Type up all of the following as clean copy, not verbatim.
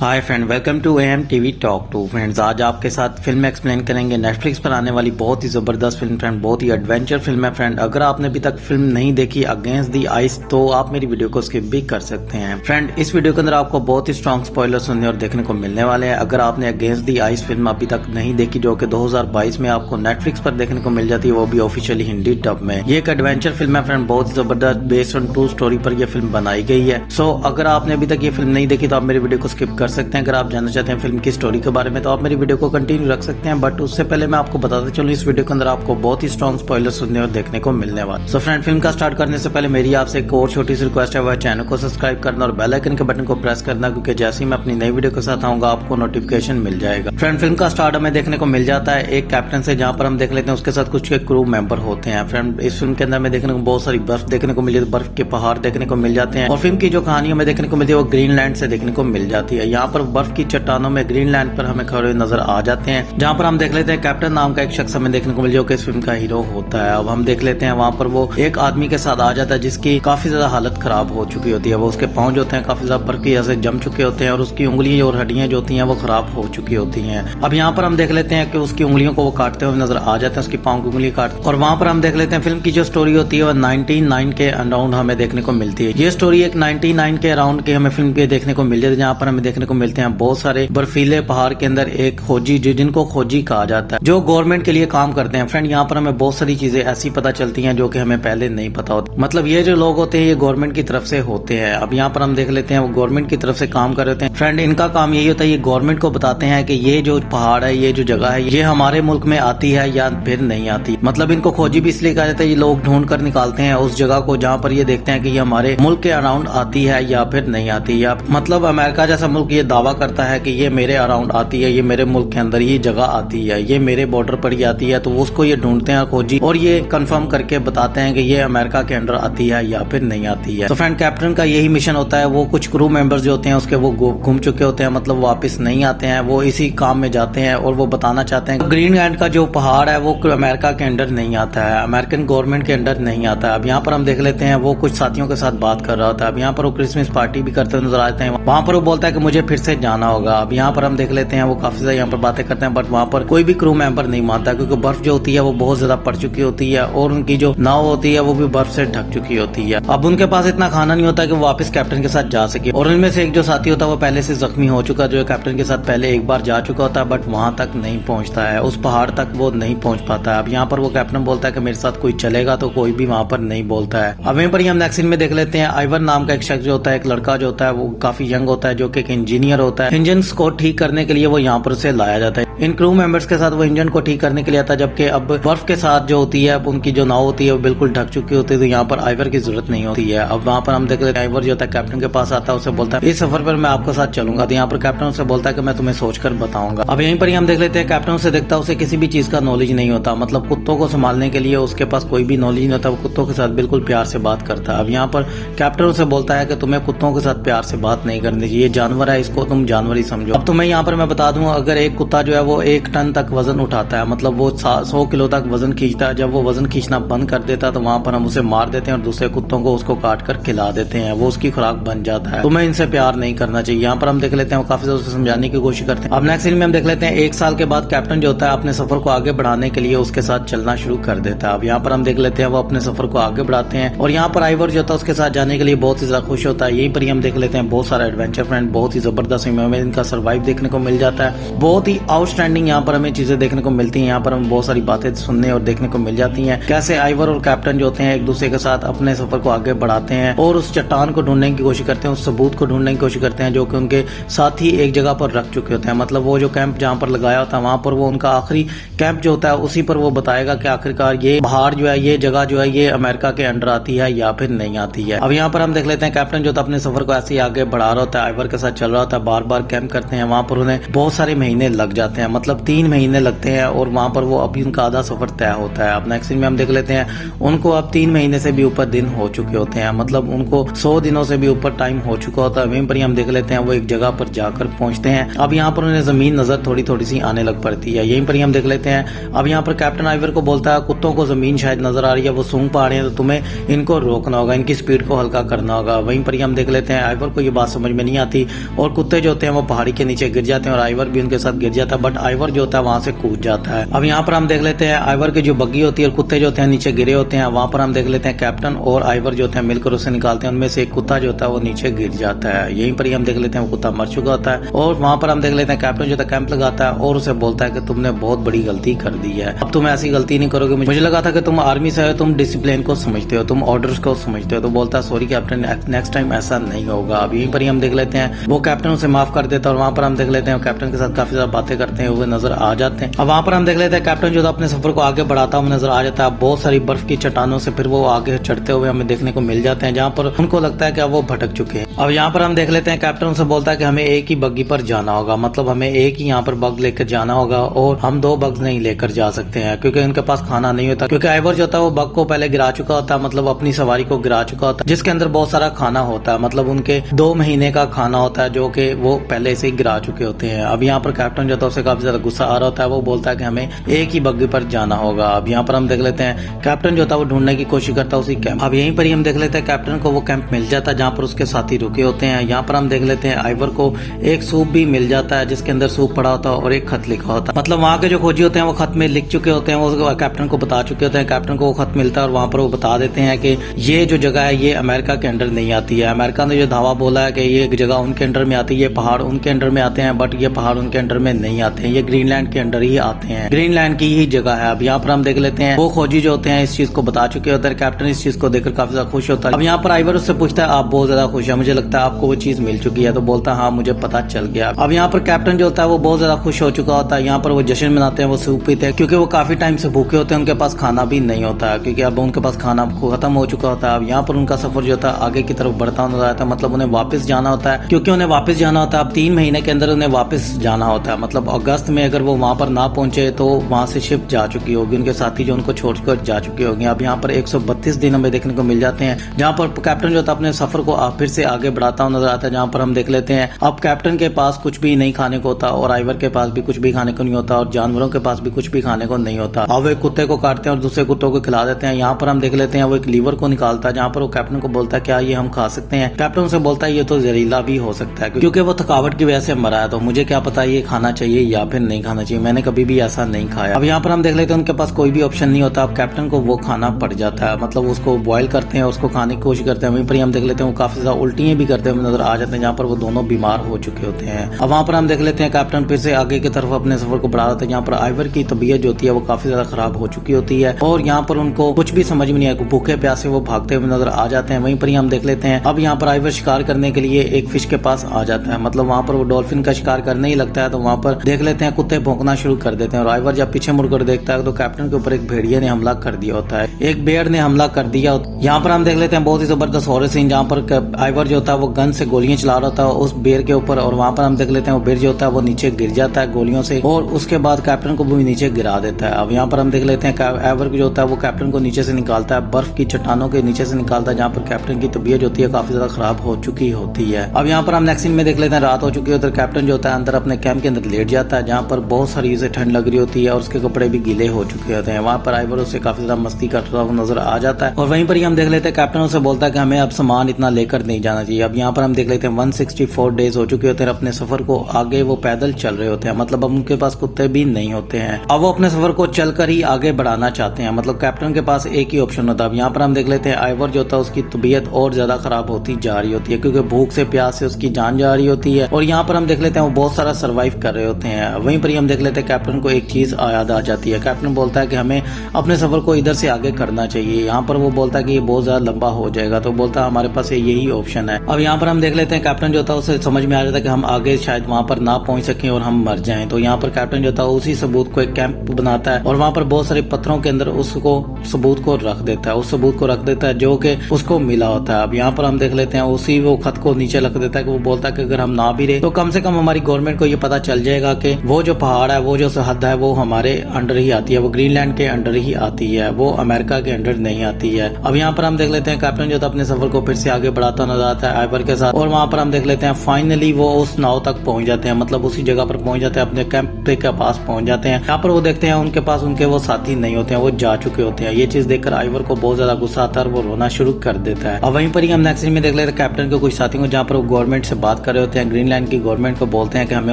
Hi friend, welcome to M TV talk two. Friends, आज आपके साथ फिल्म एक्सप्लेन करेंगे। नेटफ्लिक्स पर आने वाली बहुत ही जबरदस्त फिल्म फ्रेंड, बहुत ही एडवेंचर फिल्म है फ्रेंड। अगर आपने अभी तक फिल्म नहीं देखी अगेंस्ट दी आइस तो आप मेरी वीडियो को स्किप भी कर सकते हैं। फ्रेंड, इस वीडियो के अंदर आपको बहुत ही स्ट्रॉन्ग स्पॉइलर सुनने और देखने को मिलने वाले हैं। अगर आपने अगेंस्ट दी आइस फिल्म अभी तक नहीं देखी, जो कि 2022 में आपको नेटफ्लिक्स पर देखने को मिल जाती है, वो भी ऑफिशियली हिंदी डब में। ये एक एडवेंचर फिल्म है फ्रेंड, बहुत ही जबरदस्त, बेस्ड ऑन ट्रू स्टोरी पर यह फिल्म बनाई गई है। सो अगर आपने अभी तक ये फिल्म नहीं देखी तो आप मेरी वीडियो को स्किप कर सकते हैं। अगर आप जानना चाहते हैं फिल्म की स्टोरी के बारे में तो आप मेरी वीडियो को कंटिन्यू रख सकते हैं, बट उससे पहले मैं आपको बताता चलूं, इस वीडियो के अंदर आपको बहुत ही स्ट्रॉन्ग स्पॉइलर सुनने और देखने को मिलने वाला। सो फ्रेंड, फिल्म का स्टार्ट करने से पहले मेरी आपसे एक और छोटी सी रिक्वेस्ट है, वह चैनल को सब्सक्राइब करना और बेल आइकन के बटन को प्रेस करना, क्योंकि जैसे ही मैं अपनी नई वीडियो के साथ आऊंगा आपको नोटिफिकेशन मिल जाएगा। फ्रेंड, फिल्म का स्टार्ट हमें देखने को मिल जाता है एक कैप्टन से, जहां पर हम देख लेते हैं उसके साथ कुछ के क्रू मेंबर होते हैं। फ्रेंड, इस फिल्म के अंदर हमें देखने को बहुत सारी बर्फ देखने को मिल जाती है, बर्फ के पहाड़ देखने को मिल जाते हैं। और फिल्म की जो कहानी हमें देखने को मिलती है वो ग्रीनलैंड से देखने को मिल जाती है। यहाँ पर बर्फ की चट्टानों में ग्रीनलैंड पर हमें खड़े नजर आ जाते हैं, जहाँ पर हम देख लेते हैं कैप्टन नाम का एक शख्स हमें देखने को मिल जो कि इस फिल्म का हीरो होता है। अब हम देख लेते हैं वहाँ पर वो एक आदमी के साथ आ जाता है जिसकी काफी ज्यादा हालत खराब हो चुकी होती है। वो उसके पाँव जो होते हैं काफी ज्यादा बर्फ की वजह से जम चुके होते हैं और उसकी उंगलियां और हड्डियां जो होती हैं वो खराब हो चुकी होती हैं। अब यहाँ पर हम देख लेते हैं कि उसकी उंगलियों को वो काटते हुए नजर आ जाते हैं, उसकी पाँव की उंगली काट। और वहाँ पर हम देख लेते हैं फिल्म की जो स्टोरी होती है वो 99 के अराउंड हमें देखने को मिलती है। ये स्टोरी एक 99 के अराउंड की हमें फिल्म के देखने को मिल जाती है, जहाँ पर हमें देखने को मिलते हैं बहुत सारे बर्फीले पहाड़ के अंदर एक खोजी, जिनको खोजी कहा जाता है, जो गवर्नमेंट के लिए काम करते हैं। फ्रेंड, यहाँ पर हमें बहुत सारी चीजें ऐसी पता चलती हैं जो कि हमें पहले नहीं पता होती। मतलब ये जो लोग होते हैं ये गवर्नमेंट की तरफ से होते हैं। अब यहाँ पर हम देख लेते हैं वो गवर्नमेंट की तरफ से काम कर रहे होते हैं। फ्रेंड, इनका काम यही होता है, ये गवर्नमेंट को बताते हैं कि ये जो पहाड़ है, ये जो जगह है, ये हमारे मुल्क में आती है या फिर नहीं आती। मतलब इनको खोजी भी इसलिए कहा जाता है, ये लोग ढूंढ कर निकालते हैं उस जगह को जहाँ पर ये देखते हैं कि ये हमारे मुल्क के अराउंड आती है या फिर नहीं आती। या मतलब अमेरिका जैसा मुल्क ये दावा करता है कि ये मेरे अराउंड आती है, ये मेरे मुल्क के अंदर ही जगह आती है, ये मेरे बॉर्डर पर ही आती है, तो उसको ये ढूंढते हैं खोजी और ये कंफर्म करके बताते हैं कि ये अमेरिका के अंडर आती है या फिर नहीं आती है। तो फ्रेंड, कैप्टन का यही मिशन होता है। वो कुछ क्रू मेंबर्स जो होते हैं उसके वो घूम चुके होते हैं, मतलब वापस नहीं आते हैं, वो इसी काम में जाते हैं और वो बताना चाहते हैं ग्रीनलैंड का जो पहाड़ है वो अमेरिका के अंडर नहीं आता है, अमेरिकन गवर्नमेंट के अंडर नहीं आता है। अब यहाँ पर हम देख लेते हैं वो कुछ साथियों के साथ बात कर रहा होता है। अब यहाँ पर वो क्रिसमस पार्टी भी करते हुए नजर आते हैं। वहाँ पर वो बोलता है कि मुझे फिर से जाना होगा। अब यहाँ पर हम देख लेते हैं वो काफी ज्यादा यहाँ पर बातें करते हैं, बट वहाँ पर कोई भी क्रू मेंबर नहीं मानता, क्योंकि बर्फ जो होती है वो बहुत ज्यादा पड़ चुकी होती है और उनकी जो नाव होती है वो भी बर्फ से ढक चुकी होती है। अब उनके पास इतना खाना नहीं होता कि वो वापस कैप्टन के साथ जा सके। और उनमें से एक जो साथी होता है वो पहले से जख्मी हो चुका, जो कैप्टन के साथ पहले एक बार जा चुका होता है, बट वहां तक नहीं पहुंचता है, उस पहाड़ तक वो नहीं पहुंच पाता है। अब यहाँ पर वो कैप्टन बोलता है कि मेरे साथ कोई चलेगा, तो कोई भी वहां पर नहीं बोलता है। अब वहीं पर ही हम नेक्स्ट सीन में देख लेते हैं आइवर नाम का एक शख्स जो होता है, एक लड़का जो होता है वो काफी यंग होता है, जो कि एक इंजीनियर होता है। इंजन को ठीक करने के लिए वो यहाँ पर से लाया जाता है। इन क्रू मेंबर्स के साथ वो इंजन को ठीक करने के लिए आता है, जबकि अब बर्फ के साथ जो होती है उनकी जो नाव होती है वो बिल्कुल ढक चुकी होती है, तो यहाँ पर आइवर की जरूरत नहीं होती है। अब वहाँ पर हम देख लेते हैं आइवर जो होता है कैप्टन के पास आता है, उसे बोलता है इस सफर पर मैं आपके साथ चलूंगा। तो यहाँ पर कैप्टन उसे बोलता है कि मैं तुम्हें सोचकर बताऊंगा। अब यहीं पर ही हम देख लेते हैं कैप्टन उसे देखता है, उसे किसी भी चीज का नॉलेज नहीं होता, मतलब कुत्तों को संभालने के लिए उसके पास कोई भी नॉलेज नहीं होता। वो कुत्तों के साथ बिल्कुल प्यार से बात करता है। अब यहाँ पर कैप्टन उसे बोलता है कि तुम्हें कुत्तों के साथ प्यार से बात नहीं करनी चाहिए, जानवर है, इसको तुम जानवर ही समझो। अब तुम्हें यहाँ पर मैं बता दूं, अगर एक कुत्ता जो है वो 1 टन तक वजन उठाता है, मतलब वो 100 किलो तक वजन खींचता है, जब वो वजन खींचना बंद कर देता है तो वहां पर हम उसे मार देते हैं और दूसरे कुत्तों को उसको काट कर खिला देते हैं, वो उसकी खुराक बन जाता है। तुम्हें इनसे प्यार नहीं करना चाहिए। यहाँ पर हम देख लेते हैं वो काफी ज्यादा उसे समझाने की कोशिश करते हैं। अब नेक्स्ट सीन में हम देख लेते हैं 1 साल के बाद कैप्टन जो होता है अपने सफर को आगे बढ़ाने के लिए उसके साथ चलना शुरू कर देता है। अब यहाँ पर हम देख लेते हैं वो अपने सफर को आगे बढ़ाते हैं और यहाँ पर आइवर जो होता है उसके साथ जाने के लिए बहुत ही ज्यादा खुश होता है। यहीं पर हम देख लेते हैं बहुत सारा एडवेंचर फ्रेंड, बहुत ही जबरदस्त हमें इनका सर्वाइव देखने को मिल जाता है। बहुत ही आउटस्टैंडिंग यहाँ पर हमें चीजें देखने को मिलती हैं। यहाँ पर हमें बहुत सारी बातें सुनने और देखने को मिल जाती हैं, कैसे आइवर और कैप्टन जो होते हैं एक दूसरे के साथ अपने सफर को आगे बढ़ाते हैं और उस चट्टान को ढूंढने की कोशिश करते हैं, उस सबूत को ढूंढने की कोशिश करते हैं जो कि उनके साथी एक जगह पर रख चुके होते हैं। मतलब वो जो कैंप जहाँ पर लगाया होता है वहां पर वो उनका आखिरी कैंप जो होता है उसी पर वो बताएगा कि आखिरकार ये पहाड़ जो है, ये जगह जो है, ये अमेरिका के अंडर आती है या फिर नहीं आती है। अब यहाँ पर हम देख लेते हैं कैप्टन जो होता है अपने सफर को ऐसे ही आगे बढ़ा रहा होता है, आइवर के साथ चल रहा होता है, बार बार कैंप करते हैं। वहां पर उन्हें बहुत सारे महीने लग जाते हैं, मतलब 3 महीने लगते हैं और वहां पर वो अभी उनका आधा सफर तय होता है। अब नेक्स्ट सीन में हम देख लेते हैं उनको अब 3 महीने से भी ऊपर दिन हो चुके होते हैं, मतलब उनको 100 दिनों से भी ऊपर टाइम हो चुका होता है। वहीं पर हम देख लेते हैं वो एक जगह पर जाकर पहुंचते हैं। अब यहाँ पर उन्हें जमीन नजर थोड़ी थोड़ी सी आने लग पड़ती है। यहीं पर हम देख लेते हैं अब यहाँ पर कैप्टन आइवर को बोलता है कुत्तों को जमीन शायद नजर आ रही है, वो सूंघ पा रहे हैं, तो तुम्हें इनको रोकना होगा, इनकी स्पीड को हल्का करना होगा। वहीं पर हम देख लेते हैं आइवर को ये बात समझ में नहीं आती और कुत्ते जो होते हैं वो पहाड़ी के नीचे गिर जाते हैं और आइवर भी उनके साथ गिर जाता है, बट आइवर जो होता है वहां से कूद जाता है। अब यहाँ पर हम देख लेते हैं आइवर की जो बग्गी होती है और कुत्ते जो होते हैं नीचे गिरे होते हैं, वहां पर हम देख लेते हैं कैप्टन और आइवर जो होते हैं मिलकर उसे निकालते हैं। उनमें से एक कुत्ता जो होता है वो नीचे गिर जाता है। यहीं पर ही हम देख लेते हैं वो कुत्ता मर चुका होता है और वहां पर हम देख लेते हैं कैप्टन जो होता है कैंप लगाता है और उसे बोलता है कि तुमने बहुत बड़ी गलती कर दी है, अब तुम ऐसी गलती नहीं करोगे। मुझे लगा था कि तुम आर्मी से हो, तुम डिसिप्लिन को समझते हो, तुम ऑर्डर्स को समझते हो। तो बोलता है सॉरी कैप्टन, नेक्स्ट टाइम ऐसा नहीं होगा। अब यहीं पर ही हम देख लेते हैं वो कैप्टन उसे माफ कर देता है और वहां पर हम देख लेते हैं कैप्टन के साथ काफी ज्यादा बातें करते हुए नजर आ जाते हैं। अब वहां पर हम देख लेते हैं कैप्टन जो अपने सफर को आगे बढ़ाता हुआ नजर आ जाता है। बहुत सारी बर्फ की चट्टानों से फिर वो आगे चढ़ते हुए हमें देखने को मिल जाते हैं, जहाँ पर उनको लगता है कि वो भटक चुके हैं। अब यहाँ पर हम देख लेते हैं कैप्टन उनसे बोलता है कि हमें एक ही बग्गी पर जाना होगा, मतलब हमें एक ही यहाँ पर बग लेकर जाना होगा और हम 2 बग्स नहीं लेकर जा सकते हैं क्योंकि उनके पास खाना नहीं होता। क्योंकि आइवर जो होता है वो बग को पहले गिरा चुका होता है, मतलब अपनी सवारी को गिरा चुका होता है, जिसके अंदर बहुत सारा खाना होता है, मतलब उनके 2 महीने का खाना होता है जो कि वो पहले से ही गिरा चुके होते हैं। अब यहाँ पर कैप्टन जो होता है उसे काफी ज्यादा गुस्सा आ रहा होता है, वो बोलता है कि हमें एक ही बग्गी पर जाना होगा। अब यहाँ पर हम देख लेते हैं कैप्टन जो होता है वो ढूंढने की कोशिश करता है उसी कैंप। अब यहीं पर ही हम देख लेते हैं कैप्टन को वो कैंप मिल जाता है जहाँ पर उसके साथी रुके होते हैं। यहाँ पर हम देख लेते हैं आइवर को एक सूप भी मिल जाता है जिसके अंदर सूप पड़ा होता है और एक खत लिखा होता है, मतलब वहाँ के जो खोजी होते हैं वो खत में लिख चुके होते हैं, वो कैप्टन को बता चुके होते हैं। कैप्टन को वो खत मिलता है और वहाँ पर वो बता देते हैं कि ये जो जगह है ये अमेरिका के अंडर नहीं आती है। अमेरिका ने जो दावा बोला है कि ये जगह उनके अंडर में आती है, ये पहाड़ उनके अंडर में आते हैं, बट ये पहाड़ उनके अंडर में नहीं आते हैं, ये ग्रीनलैंड के अंडर ही आते हैं, ग्रीनलैंड की ही जगह है। अब यहाँ पर हम देख लेते हैं वो खोजी जो होते हैं इस चीज को बता चुके होते हैं। कैप्टन इस चीज को देखकर काफी ज्यादा खुश होता है। अब यहाँ पर आइवर उससे पूछता है आप बहुत ज्यादा खुश है, मुझे लगता है आपको वो चीज मिल चुकी है। तो बोलता है हाँ मुझे पता चल गया। अब यहाँ पर कैप्टन जो होता है वो बहुत ज्यादा खुश हो चुका होता है। यहाँ पर वो जश्न मनाते हैं, वो सूप पीते हैं क्योंकि वो काफी टाइम से भूखे होते हैं, उनके पास खाना भी नहीं होता है क्योंकि अब उनके पास खाना खत्म हो चुका होता है। अब यहाँ पर उनका सफर जो होता है आगे की तरफ बढ़ता नजर आता है, मतलब उन्हें वापस जाना होता है क्योंकि उन्हें वापस जाना होता है। अब 3 महीने के अंदर उन्हें वापस जाना होता है, मतलब अगस्त में अगर वो वहां पर ना पहुंचे तो वहां से शिफ्ट जा चुकी होगी, उनके साथी जो उनको छोड़कर जा चुके होंगे। अब यहाँ पर 132 दिन हमें देखने को मिल जाते हैं जहाँ पर कैप्टन जो होता है अपने सफर को फिर से आगे बढ़ाता हुआ नजर आता है। जहाँ पर हम देख लेते हैं अब कैप्टन के पास कुछ भी नहीं खाने को होता और आइवर के पास भी कुछ भी खाने को नहीं होता और जानवरों के पास भी कुछ भी खाने को नहीं होता। अब वो एक कुत्ते को काटते हैं और दूसरे कुत्तों को खिला देते हैं। यहाँ पर हम देख लेते हैं वो एक लीवर को निकालता है जहाँ पर वो कैप्टन को बोलता है क्या ये हम खा सकते हैं। कैप्टन से बोलता है ये तो जहरीला भी हो सकता है क्योंकि वो थकावट की वजह से मरा है, तो मुझे क्या पता ये खाना चाहिए या फिर नहीं खाना चाहिए, मैंने कभी भी ऐसा नहीं खाया। अब यहाँ पर हम देख लेते हैं उनके पास कोई भी ऑप्शन नहीं होता। अब कैप्टन को वो खाना पड़ जाता है, मतलब उसको बॉयल करते हैं, उसको खाने की कोशिश करते हैं। वहीं पर हम देख लेते हैं वो काफी ज्यादा उल्टियां भी करते हुए नजर आ जाते हैं जहाँ पर वो दोनों बीमार हो चुके होते हैं। अब वहाँ पर हम देख लेते हैं कैप्टन फिर से आगे की तरफ अपने सफर को बढ़ा देता है जहाँ पर आइवर की तबीयत जो होती है वो काफी ज्यादा खराब हो चुकी होती है और यहाँ पर उनको कुछ भी समझ में नहीं आया, भूखे प्यासे वो भागते हुए नजर आ जाते हैं। वहीं पर ही हम देख लेते हैं अब यहाँ पर आइवर शिकार करने के लिए एक फिश के पास आ जाता है, मतलब वहाँ पर वो डॉल्फिन का शिकार करने ही लगता है। तो वहाँ पर देख लेते हैं कुत्ते भौंकना शुरू कर देते हैं और आइवर जब पीछे मुड़कर देखता है तो कैप्टन के ऊपर एक भेड़िए ने हमला कर दिया होता है, एक बेयर ने हमला कर दिया। यहाँ पर हम देख लेते हैं बहुत ही जबरदस्त हॉरर सीन जहाँ पर आइवर जो होता है वो गन से गोलियां चला रहा होता है उस बेर के ऊपर और वहाँ पर हम देख लेते हैं वो बेर जो होता है वो नीचे गिर जाता है गोलियों से और उसके बाद कैप्टन को भी नीचे गिरा देता है। अब यहाँ पर हम देख लेते हैं आइवर जो होता है वो कैप्टन को नीचे से निकालता है, बर्फ की चट्टानों के नीचे से निकालता है जहाँ पर कैप्टन की तबीयत जो होती है काफी ज्यादा खराब हो चुकी होती है। अब यहाँ पर हम नेक्स्ट सीन में देख लेते हैं रात हो चुकी है, उधर कैप्टन जो होता है अंदर अपने कैंप के अंदर लेट जाता है जहाँ पर बहुत सारी उसे ठंड लग रही होती है और उसके कपड़े भी गीले हो चुके होते हैं। वहाँ पर आइवर उसे काफी ज्यादा मस्ती करता हुआ नजर आ जाता है और वहीं पर ही हम देख लेते हैं कैप्टन उसे बोलता है कि हमें अब सामान इतना लेकर नहीं जाना चाहिए। अब यहाँ पर हम देख लेते हैं 164 डेज हो चुके होते हैं अपने सफर को आगे वो पैदल चल रहे होते हैं, मतलब अब उनके पास कुत्ते भी नहीं होते हैं। अब वो अपने सफर को चलकर ही आगे बढ़ाना चाहते हैं, मतलब कैप्टन के पास एक ही ऑप्शन होता है। अब यहाँ पर हम देख लेते हैं आइवर जो होता है उसकी तबीयत और ज्यादा खराब होती जा रही होती है क्योंकि भूख से प्यास से उसकी जान जा रही होती है और यहाँ पर हम देख लेते हैं वो बहुत सारा सर्वाइव कर रहे होते हैं। वहीं पर ही हम देख लेते हैं कैप्टन को एक चीज याद आ जाती है, कैप्टन बोलता है कि हमें अपने सफर को इधर से आगे करना चाहिए। यहाँ पर वो बोलता है कि ये बहुत ज्यादा लंबा हो जाएगा, तो बोलता है हमारे पास यही ऑप्शन है। अब यहाँ पर हम देख लेते हैं कैप्टन जो होता है उसे समझ में आ जाता है कि हम आगे शायद वहाँ पर ना पहुंच सकें और हम मर जाएं, तो यहाँ पर कैप्टन जो होता है उसी सबूत को एक कैंप बनाता है और वहाँ पर बहुत सारे पत्थरों के अंदर उसको सबूत को रख देता है, उस सबूत को रख देता है जो कि उसको मिला होता है। अब यहाँ पर हम देख लेते हैं उसी वो खत को नीचे रख देता है कि वो बोलता है कि अगर हम ना भी रहे तो कम से कम हमारी गवर्नमेंट को ये पता चल जाएगा कि वो जो पहाड़ है, वो जो सरहद है वो हमारे अंडर ही आती है, वो ग्रीनलैंड के अंडर ही आती है, वो अमेरिका के अंडर नहीं आती है। अब यहाँ पर हम देख लेते हैं कैप्टन जो था अपने सफर को फिर से आगे बढ़ाता नजर आता है आइवर के साथ और वहाँ पर हम देख लेते हैं फाइनली वो उस नाव तक पहुंच जाते हैं, मतलब उसी जगह पर पहुंच जाते हैं, अपने कैंप के पास पहुंच जाते हैं। यहाँ पर वो देखते हैं उनके पास उनके वो साथी नहीं होते हैं, वो जा चुके होते हैं। ये चीज देखकर आइवर को बहुत ज्यादा गुस्सा आता है और वो रोना शुरू कर देता है। अब वहीं पर ही हम नेक्स्ट सीन में देख लेते हैं कैप्टन के कुछ साथियों को जहाँ पर वो गवर्नमेंट से बात बात कर रहे होते हैं, ग्रीनलैंड की गवर्नमेंट को बोलते हैं कि हमें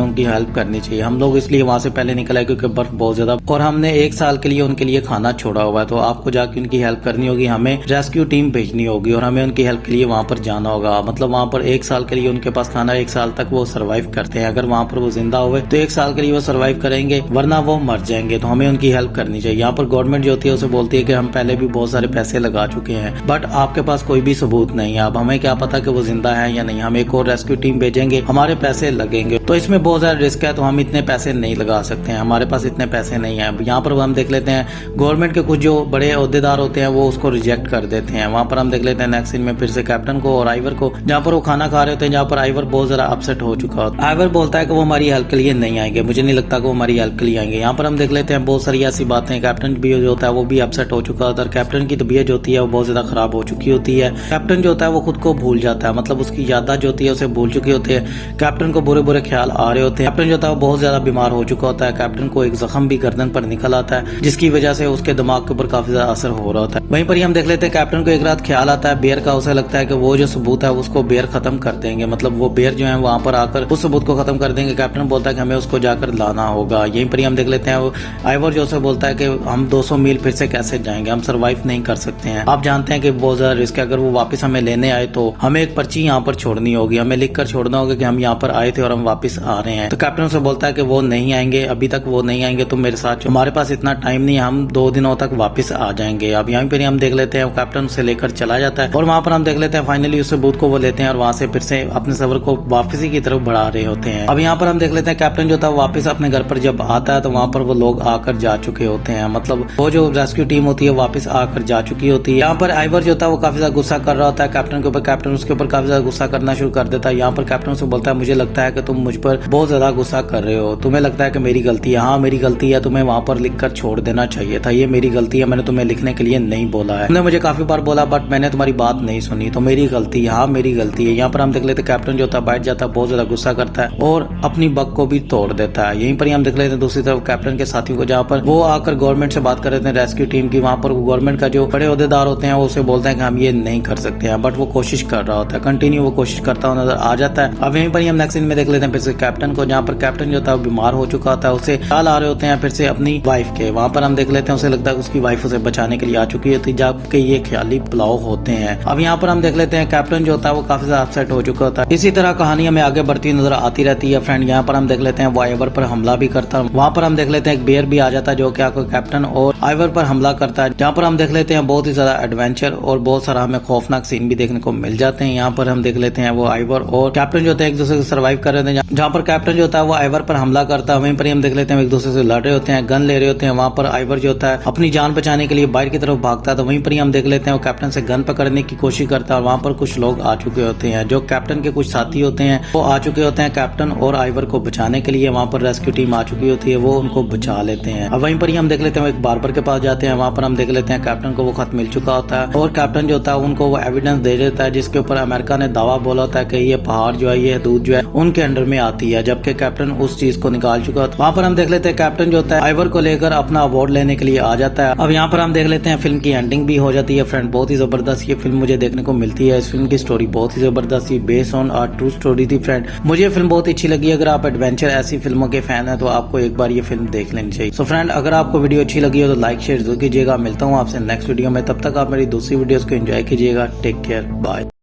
उनकी हेल्प करनी चाहिए। हम लोग इसलिए वहां से पहले निकल आए क्योंकि बर्फ बहुत ज्यादा, और हमने 1 साल के लिए उनके लिए खाना छोड़ा हुआ है। तो आपको जाके उनकी हेल्प करनी होगी, हमें रेस्क्यू टीम भेजनी होगी और हमें उनकी हेल्प के लिए वहां पर जाना होगा। मतलब वहां पर 1 साल के लिए उनके पास खाना, 1 साल तक वो सर्वाइव करते हैं। अगर वहां पर वो जिंदा हुए तो 1 साल के लिए वो सर्वाइव करेंगे, वरना वो मर जाएंगे। तो हमें उनकी हेल्प करनी चाहिए। यहाँ पर गवर्नमेंट जो होती है उसे बोलती है कि हम पहले भी बहुत सारे पैसे लगा चुके हैं, बट आपके पास कोई भी सबूत नहीं है। अब हमें क्या पता कि वो जिंदा है या नहीं। हम एक और रेस्क्यू टीम भेजेंगे, हमारे पैसे लगेंगे, तो इसमें बहुत ज्यादा रिस्क है। तो हम इतने पैसे नहीं लगा सकते हैं, हमारे पास इतने पैसे नहीं है। यहाँ पर हम देख लेते हैं गवर्नमेंट के कुछ जो बड़े ओहदेदार होते हैं वो उसको रिजेक्ट कर देते हैं। वहां पर हम देख लेते हैं नेक्स्ट सीन में फिर से कैप्टन को और आइवर को, जहाँ पर वो खाना खा रहे होते हैं, जहाँ पर आइवर बहुत ज्यादा अपसेट हो चुका होता है। आइवर बोलता है कि वो हमारी हेल्प के लिए नहीं आएंगे, मुझे नहीं लगता कि वो हमारी हेल्प के लिए आएंगे। यहाँ पर हम देख लेते हैं बहुत सारी ऐसी बातें, कैप्टन भी जो होता है वो भी अपसेट हो चुका होता है। कैप्टन की तबीयत जो होती है वो बहुत ज्यादा खराब हो चुकी होती है। कैप्टन जो होता है वो खुद को भूल जाता है, मतलब उसकी याददाश्त जो होती है उसे भूल चुकी होती है। कैप्टन को बुरे बुरे ख्याल आ रहे होते हैं। कैप्टन जो होता है वो बहुत ज्यादा बीमार हो चुका होता है। कैप्टन को एक जख्म भी गर्दन पर निकल आता है, जिसकी वजह से उसके दिमाग के ऊपर काफी ज्यादा असर हो रहा होता है। वहीं पर ही हम देख लेते हैं कैप्टन को एक रात ख्याल आता है बेयर का। उसे लगता है कि वो जो सबूत है उसको बेयर खत्म कर देंगे, मतलब वो बेयर जो है वहां पर आकर उस सबूत को खत्म कर देंगे। कैप्टन बोलता है कि हमें उसको जाकर लाना होगा। यहीं पर ही हम देख लेते हैं आइवर जो से बोलता है कि हम 200 मील फिर से कैसे जाएंगे, हम सर्वाइव नहीं कर सकते हैं। आप जानते हैं कि बहुत ज्यादा रिस्क है। अगर वो वापस हमें लेने आए तो हमें एक पर्ची यहाँ पर छोड़नी होगी, हमें लिख कर छोड़ना होगा कि हम यहाँ पर आए थे और हम वापस आ रहे हैं। तो कैप्टन से बोलता है कि वो नहीं आएंगे, अभी तक वो नहीं आएंगे, तुम मेरे साथ, हमारे पास इतना टाइम नहीं है, हम 2 दिनों तक वापस आ जाएंगे। अब यहाँ पर हम देख लेते हैं कैप्टन उसे लेकर चला जाता है और वहां पर हम देख लेते हैं फाइनली उस सबूत को वो लेते हैं और वहां से फिर से अपने सफर को वापसी की तरफ बढ़ा रहे होते हैं। अब यहाँ पर हम देख लेते हैं कैप्टन जो था वापस अपने घर पर जब आता है तो वहां पर वो लोग आकर जा चुके होते हैं, मतलब वो जो रेस्क्यू टीम होती है वापस आकर जा चुकी होती है। यहाँ पर आइवर जो था वो काफी ज्यादा गुस्सा कर रहा होता है कैप्टन के ऊपर। कैप्टन उसके ऊपर काफी ज्यादा गुस्सा करना शुरू कर देता है। यहाँ पर कैप्टन से बोलता है मुझे लगता है कि तुम मुझ पर बहुत ज्यादा गुस्सा कर रहे हो, तुम्हें लगता है कि मेरी गलती है। हाँ मेरी गलती है, तुम्हें वहां पर लिखकर छोड़ देना चाहिए था, ये मेरी गलती है, मैंने तुम्हें लिखने के लिए नहीं बोला है, तुमने मुझे काफी बार बोला बट मैंने तुम्हारी बात नहीं सुनी, तो मेरी गलती है, हाँ मेरी गलती है। यहाँ पर हम देख लेते कैप्टन जो था बैठ जाता है, बहुत ज्यादा गुस्सा करता है और अपनी बग को भी तोड़ देता है। यहीं पर हम देख लेते हैं दूसरी तरफ कैप्टन के साथियों को, जहाँ पर वो आकर गवर्नमेंट से बात कर रहे थे रेस्क्यू टीम की। वहां पर गवर्नमेंट का जो बड़े ओहदेदार होते हैं वो उसे बोलते हैं कि हम ये नहीं कर सकते हैं, बट वो कोशिश कर रहा होता है, कंटिन्यू वो कोशिश करता हुआ नजर आ जाता है। अब यहीं पर हम नेक्स्ट सीन में देख लेते हैं फिर से कैप्टन को, जहाँ पर कैप्टन जो था बीमार हो चुका होता है, उसे ख्याल आ रहे होते हैं फिर से अपनी वाइफ के। वहां पर हम देख लेते हैं उसे लगता है उसकी वाइफ उसे बचाने के लिए आ चुकी होती है, जबकि ये ख्याली पुलाव होते हैं। अब यहाँ पर हम देख लेते हैं कैप्टन जो होता है वो काफी ज्यादा अपसेट हो चुका होता है। इसी तरह कहानी हमें आगे बढ़ती नजर आती रहती है फ्रेंड। यहाँ पर हम देख लेते हैं वो आइवर पर हमला भी करता है। वहाँ पर हम देख लेते हैं एक बेयर भी आ जाता है जो कि कैप्टन और आइवर पर हमला करता है। जहाँ पर हम देख लेते हैं बहुत ही ज्यादा एडवेंचर और बहुत सारा हमें खौफनाक सीन भी देखने को मिल जाते हैं। यहाँ पर हम देख लेते हैं वो आइवर और कैप्टन जो होता है एक दूसरे से सर्वाइव कर रहे थे। जहाँ पर कैप्टन जो होता है वो आइवर पर हमला करता है, वहीं पर हम देख लेते हैं एक दूसरे से लड़ रहे होते हैं, गन ले रहे होते हैं। वहाँ पर आइवर जो होता है अपनी जान बचाने के लिए बाहर की तरफ भागता है, तो वहीं पर हम देख लेते हैं वो कैप्टन से गन पकड़ने की कोशिश करता है और वहाँ पर कुछ लोग आ चुके होते हैं, जो कैप्टन के कुछ साथी होते हैं वो आ चुके होते हैं कैप्टन और आइवर को बचाने के लिए। वहाँ पर रेस्क्यू टीम आ चुकी होती है, वो उनको बचा लेते हैं। अब वहीं पर ही हम देख लेते हैं एक बार्बर के पास जाते हैं। वहाँ पर हम देख लेते हैं कैप्टन को वो खत मिल चुका होता है और कैप्टन जो होता है उनको वो एविडेंस दे देता है, जिसके ऊपर अमेरिका ने दावा बोला होता है कि ये पहाड़ जो है, ये हदूद जो है उनके अंडर में आती है, जबकि कैप्टन उस चीज को निकाल चुका होता है। वहाँ पर हम देख लेते हैं कैप्टन जो होता है आइवर को लेकर अपना अवार्ड लेने के लिए आ जाता है। अब यहाँ पर हम देख लेते हैं फिल्म की एंडिंग भी हो जाती है फ्रेंड। बहुत ही जबरदस्त ये फिल्म मुझे देखने को मिलती है। इस फिल्म की स्टोरी बहुत ही जबरदस्त थी, based on a true story थी फ्रेंड। मुझे फिल्म बहुत अच्छी लगी। अगर आप एडवेंचर ऐसी फिल्मों के फैन हैं तो आपको एक बार ये फिल्म देख लेनी चाहिए। सो फ्रेंड अगर आपको वीडियो अच्छी लगी हो तो लाइक शेयर जरूर कीजिएगा। मिलता हूँ आपसे नेक्स्ट वीडियो में, तब तक आप मेरी दूसरी वीडियोस को एंजॉय कीजिएगा। Take care, bye.